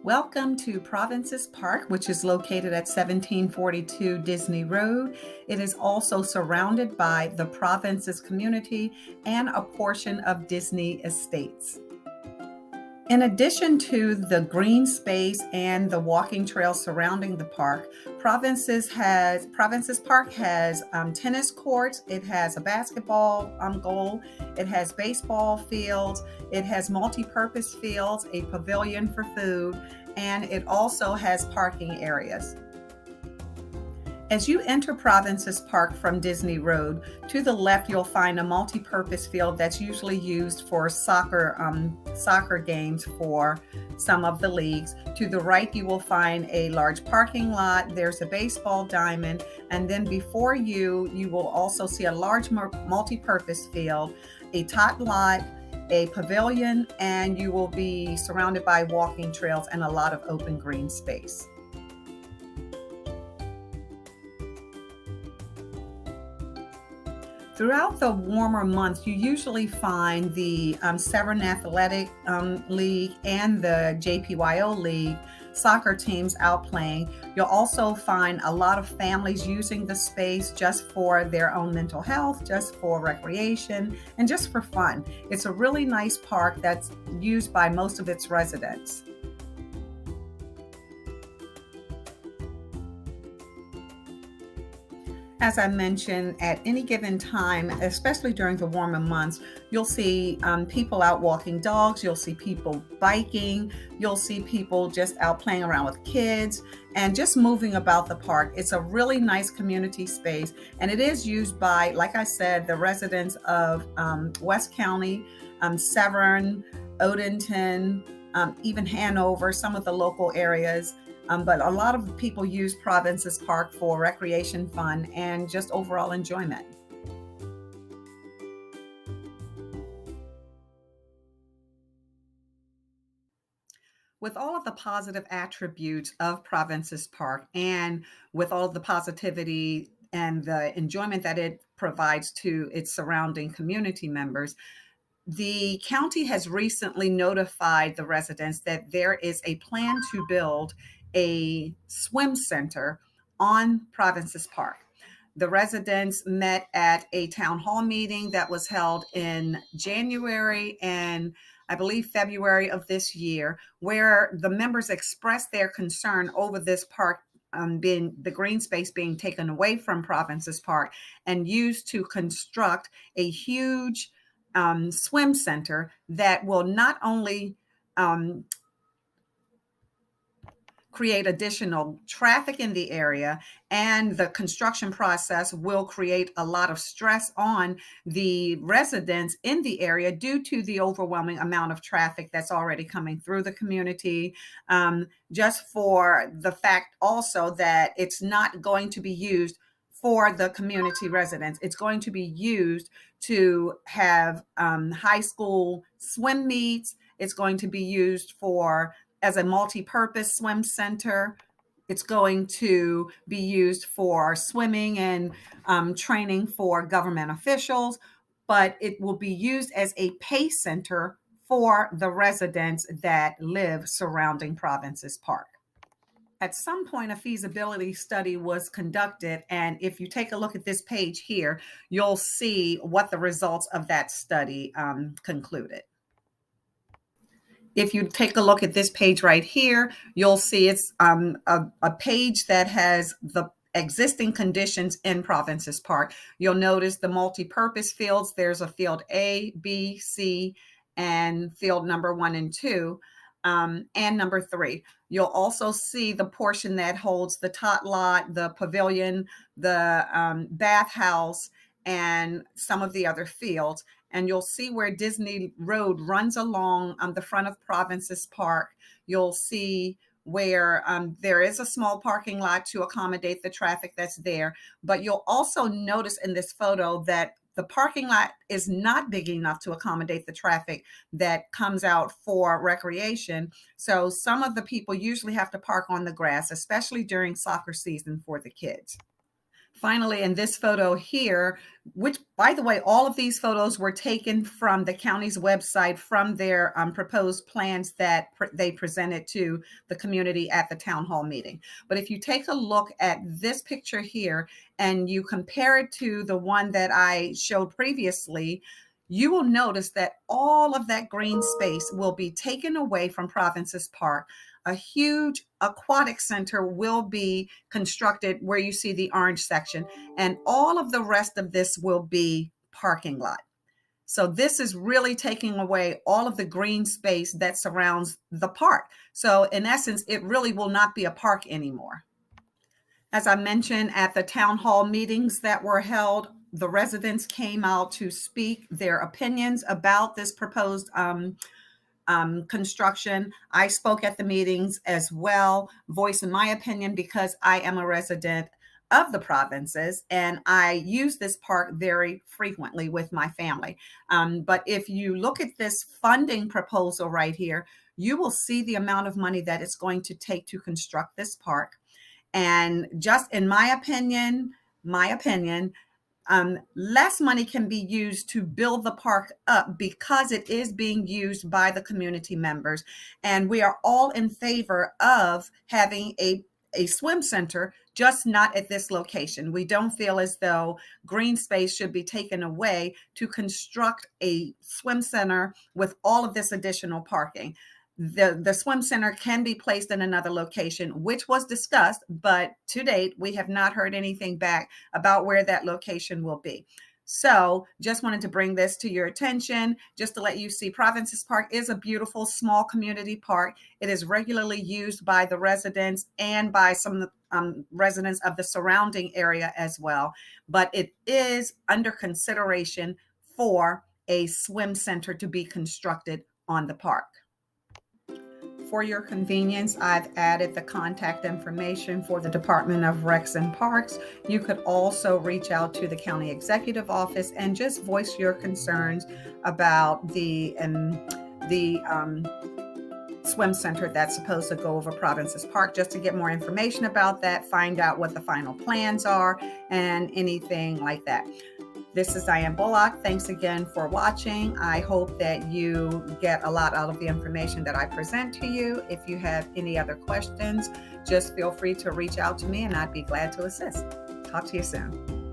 Welcome to Provinces Park, which is located at 1742 Disney Road. It is also surrounded by the Provinces community and a portion of Disney Estates. In addition to the green space and the walking trails surrounding the park, Provinces Park has tennis courts, it has a basketball goal, it has baseball fields, it has multi-purpose fields, a pavilion for food, and it also has parking areas. As you enter Provinces Park from Disney Road, to the left you'll find a multi-purpose field that's usually used for soccer games for some of the leagues. To the right you will find a large parking lot. There's a baseball diamond, and then before you will also see a large multi-purpose field, a tot lot, a pavilion, and you will be surrounded by walking trails and a lot of open green space. Throughout the warmer months, you usually find the Severn Athletic League and the JPYO League soccer teams out playing. You'll also find a lot of families using the space just for their own mental health, just for recreation, and just for fun. It's a really nice park that's used by most of its residents. As I mentioned, at any given time, especially during the warmer months, you'll see people out walking dogs, you'll see people biking, you'll see people just out playing around with kids and just moving about the park. It's a really nice community space, and it is used by, like I said, the residents of West County, Severn, Odenton, even Hanover, some of the local areas. But a lot of people use Provinces Park for recreation, fun, and just overall enjoyment. With all of the positive attributes of Provinces Park and with all of the positivity and the enjoyment that it provides to its surrounding community members, the county has recently notified the residents that there is a plan to build a swim center on Provinces Park. The residents met at a town hall meeting that was held in January and I believe February of this year, where the members expressed their concern over this park being the green space being taken away from Provinces Park and used to construct a huge swim center that will not only create additional traffic in the area, and the construction process will create a lot of stress on the residents in the area due to the overwhelming amount of traffic that's already coming through the community. Just for the fact also that it's not going to be used for the community residents. It's going to be used to have high school swim meets. It's going to be used as a multi-purpose swim center. It's going to be used for swimming and training for government officials, but it will be used as a pay center for the residents that live surrounding Provinces Park. At some point, a feasibility study was conducted, and if you take a look at this page here, you'll see what the results of that study concluded. If you take a look at this page right here, you'll see it's a page that has the existing conditions in Provinces Park. You'll notice the multi-purpose fields. There's a field A, B, C, and field number 1 and 2, and number 3. You'll also see the portion that holds the tot lot, the pavilion, the bathhouse, and some of the other fields. And you'll see where Disney Road runs along the front of Provinces Park. You'll see where there is a small parking lot to accommodate the traffic that's there. But you'll also notice in this photo that the parking lot is not big enough to accommodate the traffic that comes out for recreation. So some of the people usually have to park on the grass, especially during soccer season for the kids. finally, in this photo here, which, by the way, all of these photos were taken from the county's website from their proposed plans that they presented to the community at the town hall meeting. But if you take a look at this picture here and you compare it to the one that I showed previously, you will notice that all of that green space will be taken away from Provinces Park. A huge aquatic center will be constructed where you see the orange section, and all of the rest of this will be parking lot. So this is really taking away all of the green space that surrounds the park. So in essence, it really will not be a park anymore. As I mentioned, at the town hall meetings that were held, the residents came out to speak their opinions about this proposed construction. I spoke at the meetings as well, voicing my opinion because I am a resident of the Provinces and I use this park very frequently with my family. But if you look at this funding proposal right here, you will see the amount of money that it's going to take to construct this park. And just in my opinion, less money can be used to build the park up because it is being used by the community members. And we are all in favor of having a swim center, just not at this location. We don't feel as though green space should be taken away to construct a swim center with all of this additional parking. The swim center can be placed in another location, which was discussed, but to date, we have not heard anything back about where that location will be. So just wanted to bring this to your attention, just to let you see Provinces Park is a beautiful small community park. It is regularly used by the residents and by some residents of the surrounding area as well, but it is under consideration for a swim center to be constructed on the park. For your convenience, I've added the contact information for the Department of Recs and Parks. You could also reach out to the County Executive Office and just voice your concerns about the swim center that's supposed to go over Provinces Park, just to get more information about that, find out what the final plans are, and anything like that. This is Diane Bullock. Thanks again for watching. I hope that you get a lot out of the information that I present to you. If you have any other questions, just feel free to reach out to me and I'd be glad to assist. Talk to you soon.